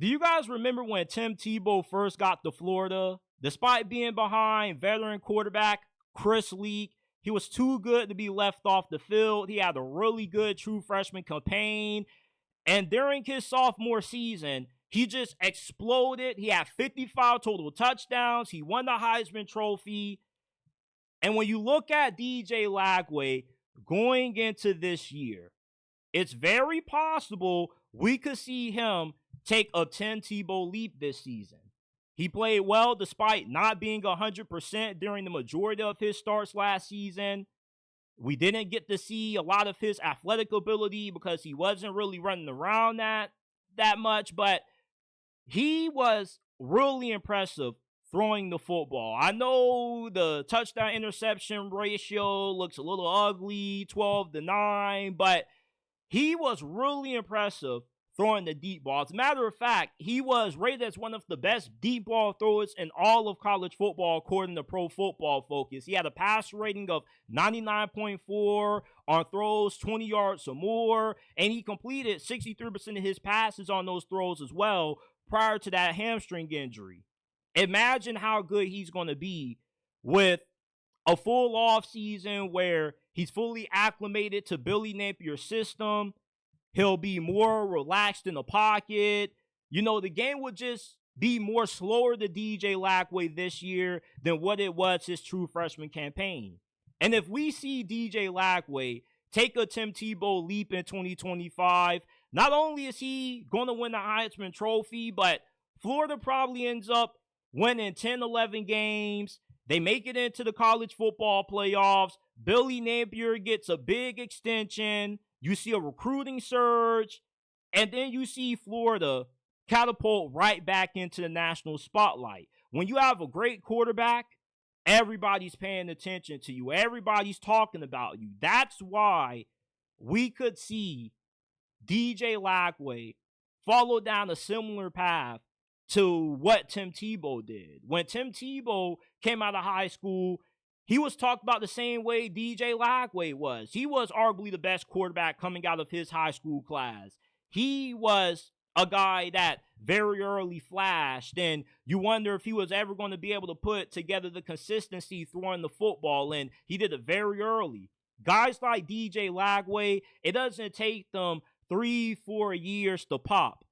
Do you guys remember when Tim Tebow first got to Florida? Despite being behind veteran quarterback Chris Leak, he was too good to be left off the field. He had a really good true freshman campaign. And during his sophomore season, he just exploded. He had 55 total touchdowns. He won the Heisman Trophy. And when you look at DJ Lagway going into this year, it's very possible we could see him take a Tim Tebow leap this season. He played well despite not being 100% during the majority of his starts last season. We didn't get to see a lot of his athletic ability because he wasn't really running around that much, but he was really impressive throwing the football. I know the touchdown interception ratio looks a little ugly, 12-9, but he was really impressive throwing the deep ball. As a matter of fact, he was rated as one of the best deep ball throwers in all of college football, according to Pro Football Focus. He had a passer rating of 99.4 on throws 20 yards or more, and he completed 63% of his passes on those throws as well prior to that hamstring injury. Imagine how good he's going to be with a full off season where he's fully acclimated to Billy Napier's system. He'll be more relaxed in the pocket. You know, the game would just be more slower to DJ Lagway this year than what it was his true freshman campaign. And if we see DJ Lagway take a Tim Tebow leap in 2025, not only is he going to win the Heisman Trophy, but Florida probably ends up winning 10, 11 games. They make it into the college football playoffs. Billy Napier gets a big extension. You see a recruiting surge, and then you see Florida catapult right back into the national spotlight. When you have a great quarterback, everybody's paying attention to you. Everybody's talking about you. That's why we could see DJ Lagway follow down a similar path to what Tim Tebow did. When Tim Tebow came out of high school, he was talked about the same way DJ Lagway was. He was arguably the best quarterback coming out of his high school class. He was a guy that very early flashed, and you wonder if he was ever going to be able to put together the consistency throwing the football, and he did it very early. Guys like DJ Lagway, it doesn't take them 3-4 years to pop.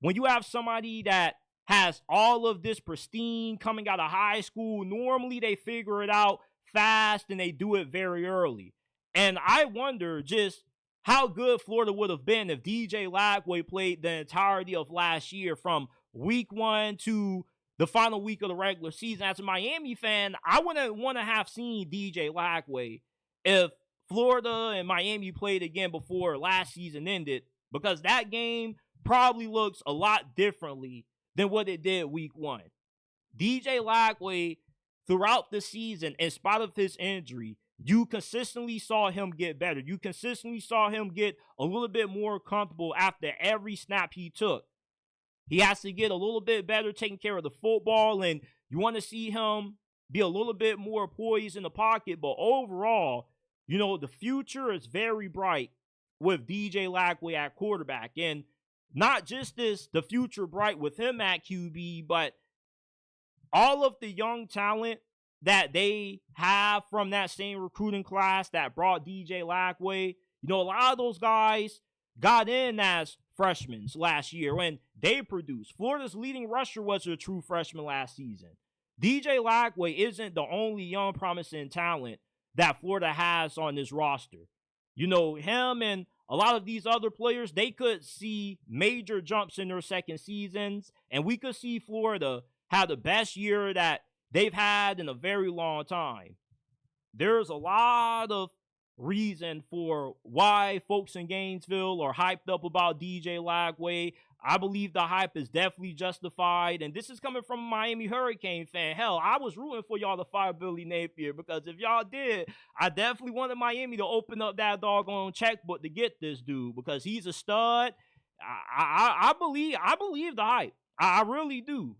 When you have somebody that has all of this pristine coming out of high school, normally they figure it out fast and they do it very early. And I wonder just how good Florida would have been if DJ Lagway played the entirety of last year from week 1 to the final week of the regular season. As a Miami fan, I wouldn't want to have seen DJ Lagway if Florida and Miami played again before last season ended, because that game probably looks a lot differently than what it did week 1. DJ Lagway, throughout the season, in spite of his injury, you consistently saw him get better. You consistently saw him get a little bit more comfortable after every snap he took. He has to get a little bit better taking care of the football, and you want to see him be a little bit more poised in the pocket. But overall, you know, the future is very bright with DJ Lagway at quarterback. And not just the future bright with him at QB, but all of the young talent that they have from that same recruiting class that brought DJ Lagway. You know, a lot of those guys got in as freshmen last year when they produced. Florida's leading rusher was a true freshman last season. DJ Lagway isn't the only young promising talent that Florida has on this roster. You know, him and a lot of these other players, they could see major jumps in their second seasons, and we could see Florida have the best year that they've had in a very long time. There's a lot of reason for why folks in Gainesville are hyped up about DJ Lagway. I believe the hype is definitely justified, and this is coming from a Miami Hurricane fan. Hell, I was rooting for y'all to fire Billy Napier, because if y'all did, I definitely wanted Miami to open up that doggone checkbook to get this dude, because he's a stud. I believe the hype. I really do.